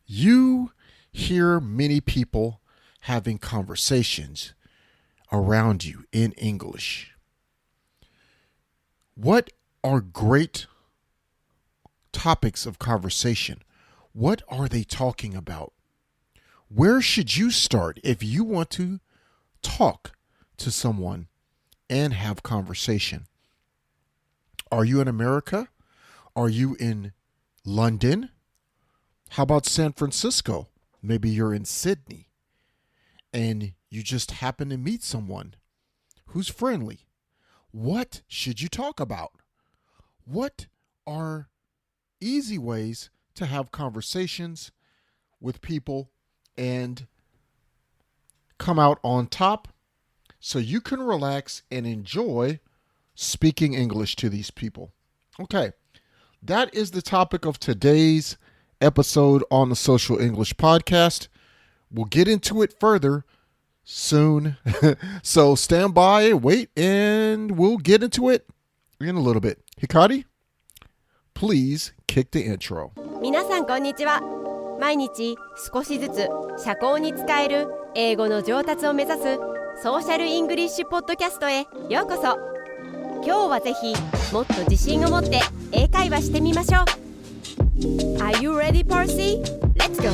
You hear many people having conversations around you in English. What are great topics of conversation? What are they talking about? Where should you start if you want to talk to someone and have conversation? Are you in America? Are you in London? How about San Francisco? Maybe you're in Sydney and you just happen to meet someone who's friendly. What should you talk about? What are easy ways to have conversations with people and come out on top so you can relax and enjoy speaking English to these people? Okay, that is the topic of today's episode on the Social English Podcast. We'll get into it further soon. So stand by, wait, and we'll get into it in a little bit. Hikari, please kick the intro. 皆さんこんにちは。毎日少しずつ社交に使える英語の上達を目指すソーシャルイングリッシュポッドキャストへようこそ。今日はぜひもっと自信を持って英会話してみましょう。Are you ready, Percy? Let's go!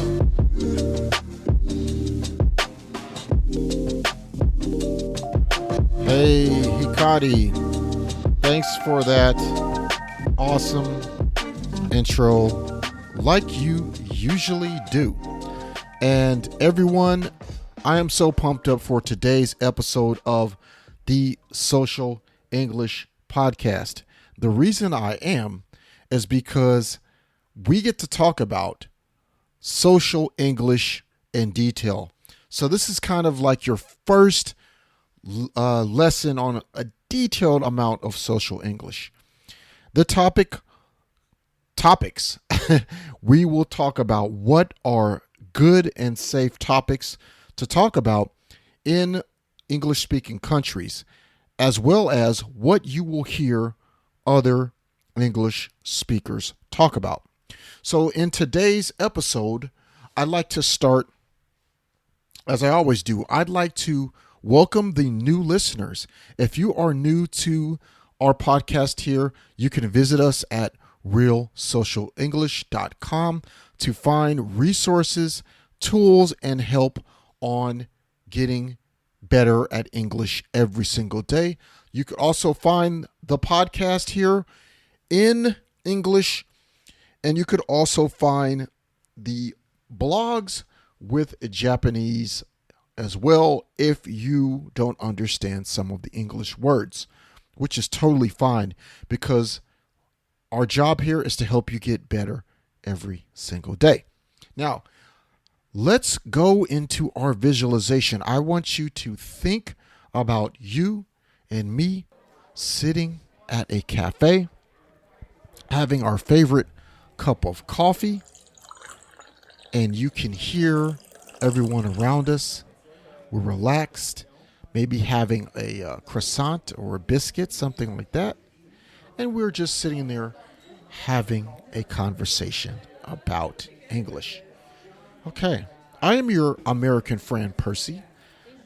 Hey, Hikari. Thanks for that awesome intro, like you usually do. And everyone, I am so pumped up for today's episode of the Social English Podcast. The reason I am is because we get to talk about social English in detail. So this is kind of like your first lesson on a detailed amount of social English. The topics we will talk about what are good and safe topics to talk about in English speaking countries, as well as what you will hear other English speakers talk about. So in today's episode, I'd like to start, as I always do, I'd like to welcome the new listeners. If you are new to our podcast here, you can visit us at realsocialenglish.com to find resources, tools, and help on getting better at English every single day. You can also find the podcast here in English, and you could also find the blogs with Japanese as well if you don't understand some of the English words, which is totally fine because our job here is to help you get better every single day. Now, let's go into our visualization. I want you to think about you and me sitting at a cafe, having our favorite cup of coffee, and you can hear everyone around us. We're relaxed, maybe having a croissant or a biscuit, something like that. And we're just sitting there having a conversation about English. Okay, I am your American friend, Percy,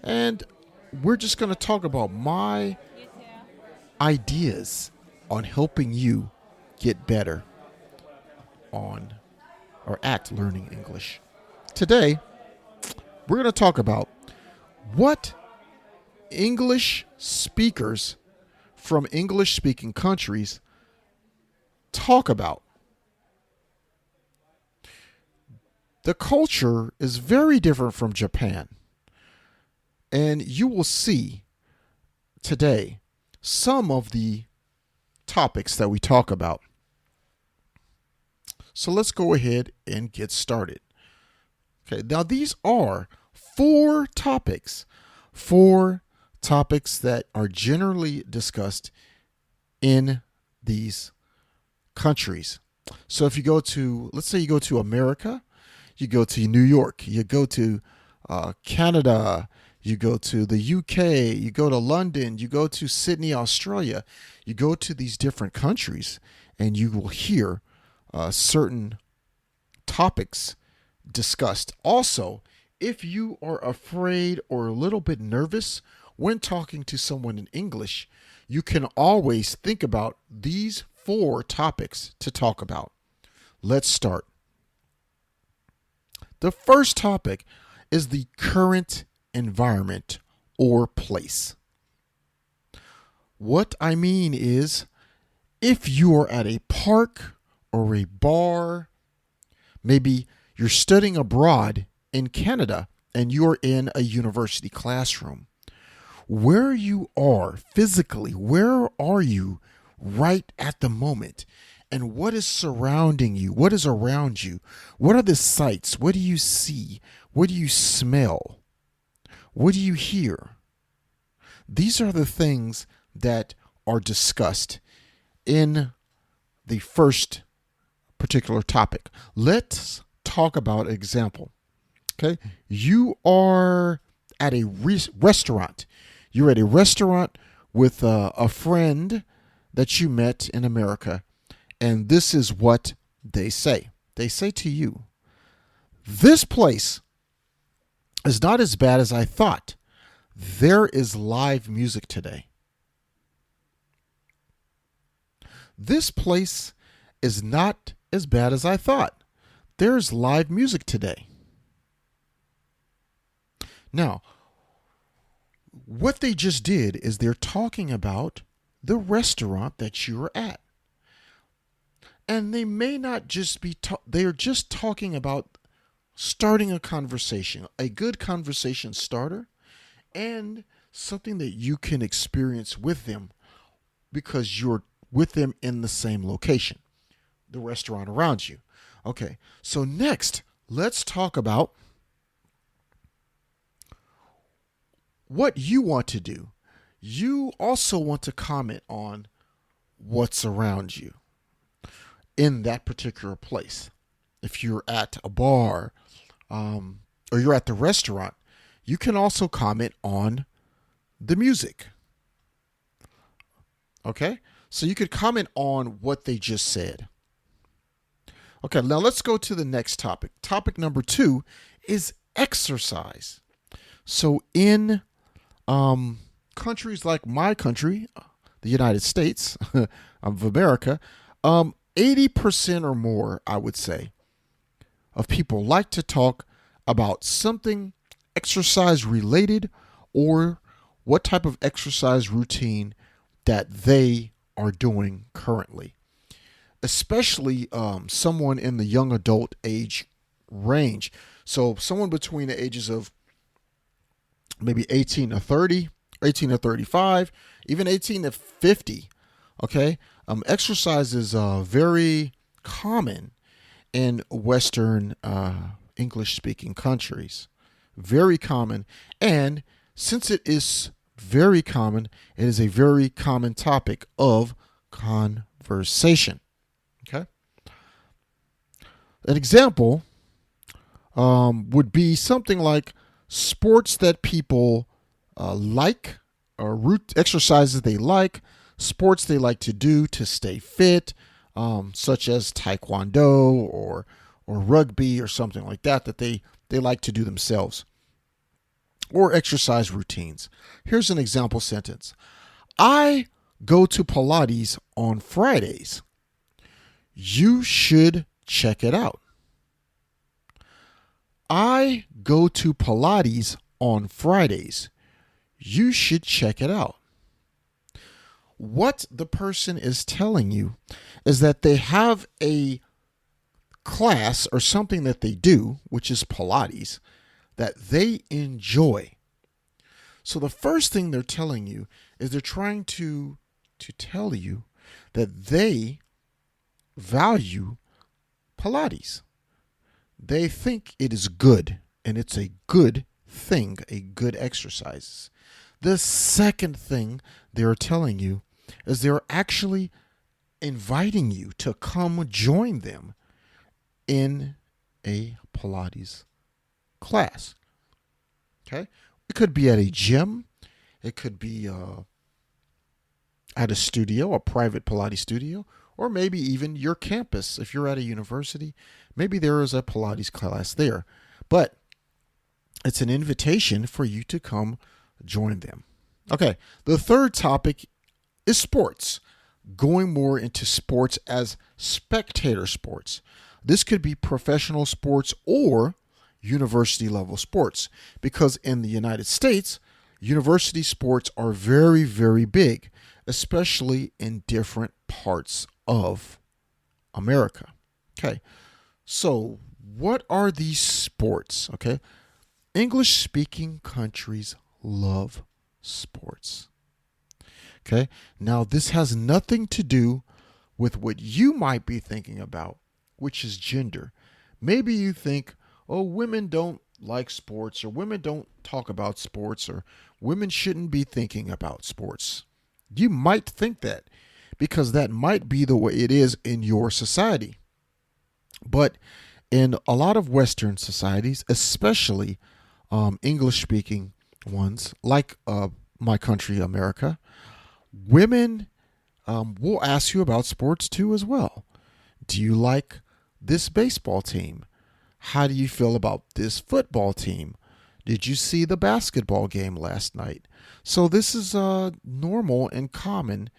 and we're just going to talk about my ideas on helping you get better on or at learning English. Today, we're going to talk about what English speakers from English-speaking countries talk about. The culture is very different from Japan, and you will see today some of the topics that we talk about. So let's go ahead and get started. Okay, now these are four topics that are generally discussed in these countries. So if you go to, let's say you go to America, you go to New York, you go to Canada, you go to the UK, you go to London, you go to Sydney, Australia, you go to these different countries and you will hear certain topics discussed. Also, if you are afraid or a little bit nervous when talking to someone in English, you can always think about these 4 topics to talk about. Let's start. The first topic is the current environment or place. What I mean is, if you are at a park or a bar, maybe you're studying abroad in Canada and you're in a university classroom, where you are physically, where are you right at the moment? And what is surrounding you? What is around you? What are the sights? What do you see? What do you smell? What do you hear? These are the things that are discussed in the first particular topic. Let's talk about an example. Okay, you are at a restaurant. You're at a restaurant with a friend that you met in America, and this is what they say. They say to you, "This place is not as bad as I thought. There is live music today." This place is not as bad as I thought. There's live music today. Now, what they just did is they're talking about the restaurant that you're at. And they may not just be, they're just talking about starting a conversation, a good conversation starter, and something that you can experience with them because you're with them in the same location, the restaurant around you. Okay, so next, let's talk about what you want to do. You also want to comment on what's around you in that particular place. If you're at a bar or you're at the restaurant, you can also comment on the music. Okay? So you could comment on what they just said. Okay, now let's go to the next topic. Topic number 2 is exercise. So in countries like my country, the United States of America, 80% or more, I would say, of people like to talk about something exercise related or what type of exercise routine that they are doing currently. Especially someone in the young adult age range. So someone between the ages of maybe 18 to 30, 18 to 35, even 18 to 50. Okay. Exercise is very common in Western English speaking countries. Very common. And since it is very common, it is a very common topic of conversation. Okay. An example would be something like sports that people like, or exercises they like, sports they like to do to stay fit, such as taekwondo or rugby or something like that they like to do themselves, or exercise routines. Here's an example sentence. I go to Pilates on Fridays. You should check it out. I go to Pilates on Fridays. You should check it out. What the person is telling you is that they have a class or something that they do, which is Pilates, that they enjoy. So the first thing they're telling you is they're trying to tell you that they value Pilates. They think it is good, and it's a good thing, a good exercise. The second thing they're telling you is they're actually inviting you to come join them in a Pilates class. Okay? It could be at a gym. It could be at a studio, a private Pilates studio, or maybe even your campus. If you're at a university, maybe there is a Pilates class there. But it's an invitation for you to come join them. Okay, the third topic is sports, going more into sports as spectator sports. This could be professional sports or university level sports, because in the United States, university sports are very, very big, especially in different parts of America. Okay, so what are these sports? Okay, English speaking countries love sports. Okay, now this has nothing to do with what you might be thinking about, which is gender. Maybe you think, oh, women don't like sports, or women don't talk about sports, or women shouldn't be thinking about sports. You might think that because that might be the way it is in your society. But in a lot of Western societies, especially English-speaking ones, like my country, America, women will ask you about sports too as well. Do you like this baseball team? How do you feel about this football team? Did you see the basketball game last night? So this is normal and common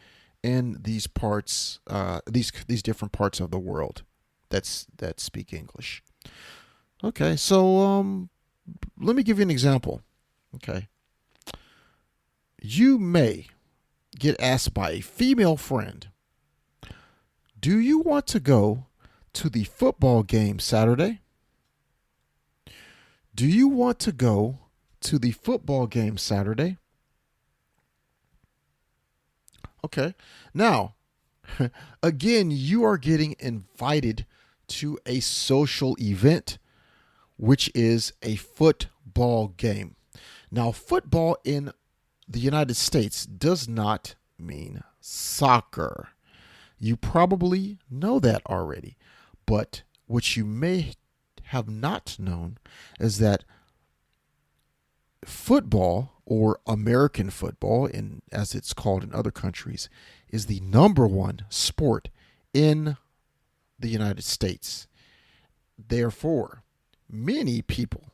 in these parts, these different parts of the world that speak English. Okay, so let me give you an example. Okay, you may get asked by a female friend, do you want to go to the football game Saturday? Do you want to go to the football game Saturday? Okay. Now, again, you are getting invited to a social event, which is a football game. Now, football in the United States does not mean soccer. You probably know that already. But what you may have not known is that football, or American football, as it's called in other countries, is the number one sport in the United States. Therefore, many people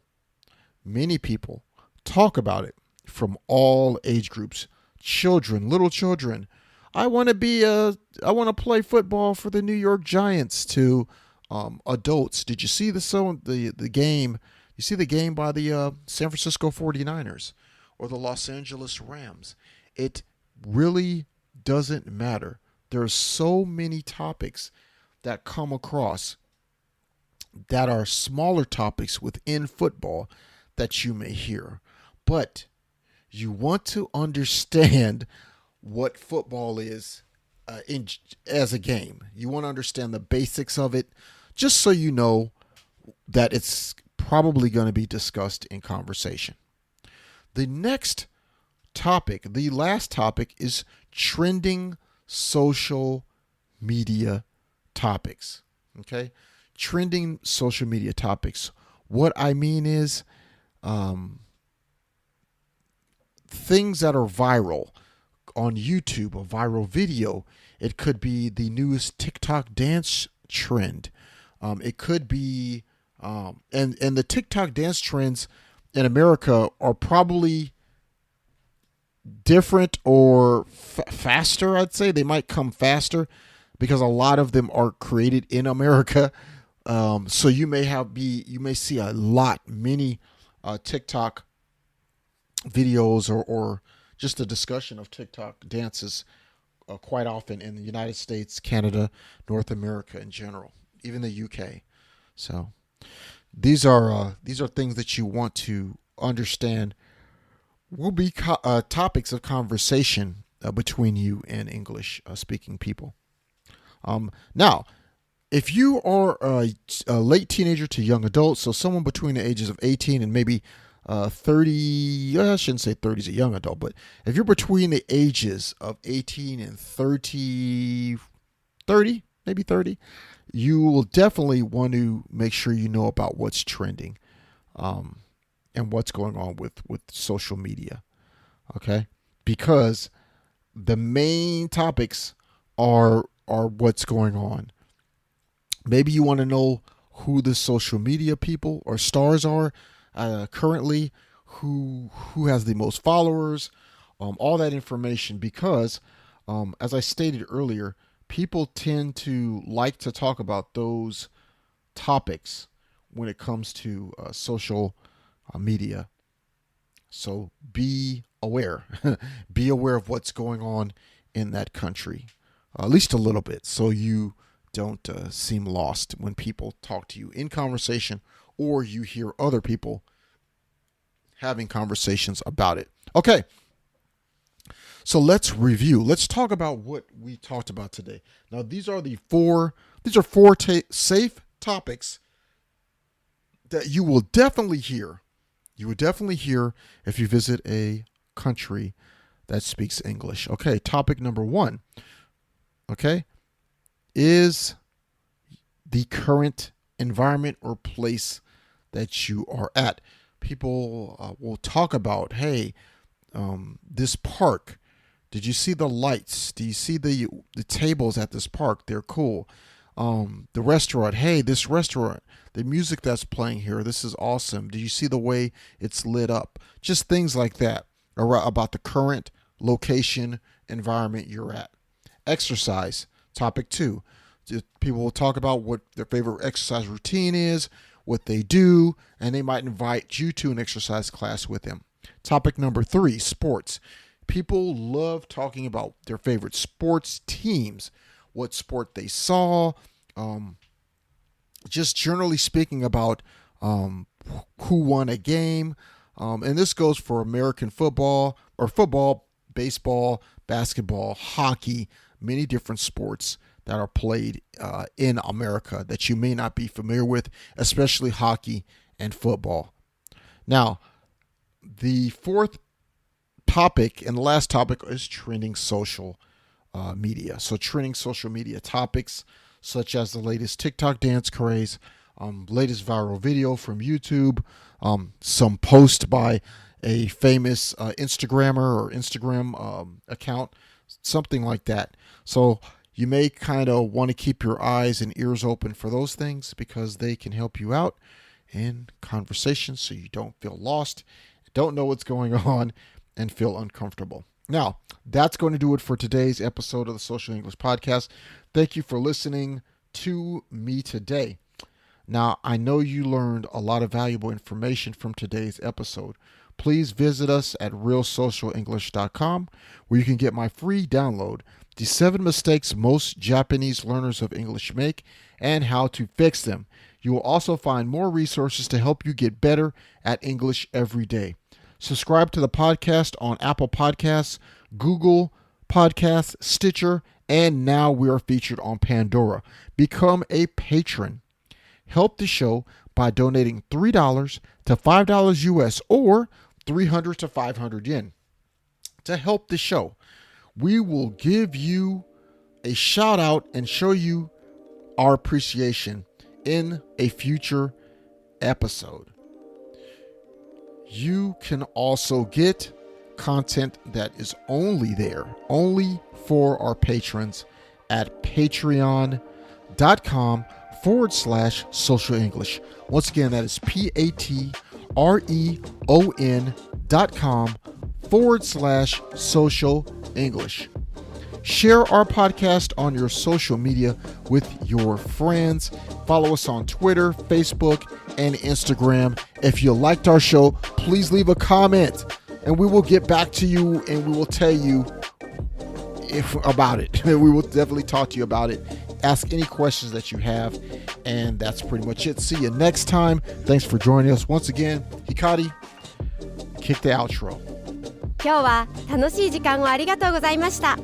talk about it from all age groups. Children, little children. I want to play football for the New York Giants, to adults. Did you see the game? You see the game by the San Francisco 49ers or the Los Angeles Rams? It really doesn't matter. There are so many topics that come across that are smaller topics within football that you may hear. But you want to understand what football is as a game. You want to understand the basics of it, just so you know that it's probably going to be discussed in conversation. The next topic, the last topic, is trending social media topics. Okay? Trending social media topics. What I mean is things that are viral on YouTube, a viral video. It could be the newest TikTok dance trend. It could be, and the TikTok dance trends in America are probably different or faster. I'd say they might come faster because a lot of them are created in America. So you may see many TikTok videos or just a discussion of TikTok dances quite often in the United States, Canada, North America in general, even the UK. So these are things that you want to understand will be topics of conversation between you and English speaking people. Now, if you are a late teenager to young adult, so someone between the ages of 18 and maybe 30, I shouldn't say 30 is a young adult, but if you're between the ages of 18 and 30, maybe 30, you will definitely want to make sure you know about what's trending and what's going on with social media, okay? Because the main topics are are what's going on. Maybe you want to know who the social media people or stars are currently, who has the most followers, all that information, because as I stated earlier, people tend to like to talk about those topics when it comes to social media. So be aware. Be aware of what's going on in that country, at least a little bit, so you don't seem lost when people talk to you in conversation or you hear other people having conversations about it. Okay, so let's review. Let's talk about what we talked about today. Now, these are four safe topics that you will definitely hear. You would definitely hear if you visit a country that speaks English. Okay, topic number 1, okay, is the current environment or place that you are at. People will talk about, hey, this park, did you see the lights? Do you see the tables at this park? They're cool. The restaurant, hey, this restaurant, the music that's playing here, this is awesome. Do you see the way it's lit up? Just things like that about the current location, environment you're at. Exercise, topic 2. People will talk about what their favorite exercise routine is, what they do, and they might invite you to an exercise class with them. Topic number 3, sports. People love talking about their favorite sports teams, what sport they saw, just generally speaking about who won a game. And this goes for American football, baseball, basketball, hockey, many different sports that are played in America that you may not be familiar with, especially hockey and football. Now, the fourth topic and the last topic is trending social media. So trending social media topics such as the latest TikTok dance craze, latest viral video from YouTube, some post by a famous Instagrammer or Instagram account, something like that. So you may kind of want to keep your eyes and ears open for those things because they can help you out in conversation so you don't feel lost, don't know what's going on, and feel uncomfortable. Now, that's going to do it for today's episode of the Social English Podcast. Thank you for listening to me today. Now, I know you learned a lot of valuable information from today's episode. Please visit us at realsocialenglish.com, where you can get my free download, The 7 Mistakes Most Japanese Learners of English Make and How to Fix Them. You will also find more resources to help you get better at English every day. Subscribe to the podcast on Apple Podcasts, Google Podcasts, Stitcher, and now we are featured on Pandora. Become a patron. Help the show by donating $3 to $5 US or 300 to 500 yen. To help the show, we will give you a shout out and show you our appreciation in a future episode. You can also get content that is only for our patrons at patreon.com/social English. Once again, that is patreon.com/social English. Share our podcast on your social media with your friends. Follow us on Twitter, Facebook, and Instagram. If you liked our show, please leave a comment and we will get back to you and we will tell you about it. We will definitely talk to you about it. Ask any questions that you have. And that's pretty much it. See you next time. Thanks for joining us. Once again, Hikari, kick the outro. 今日は楽しい時間をありがとうございました。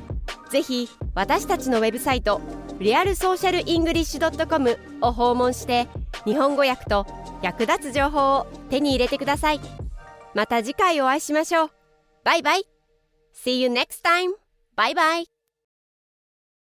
ぜひ私たちのウェブサイト realsocialenglish.com を訪問して日本語訳と役立つ情報を手に入れてください。また次回お会いしましょう。バイバイ。See you next time. Bye bye.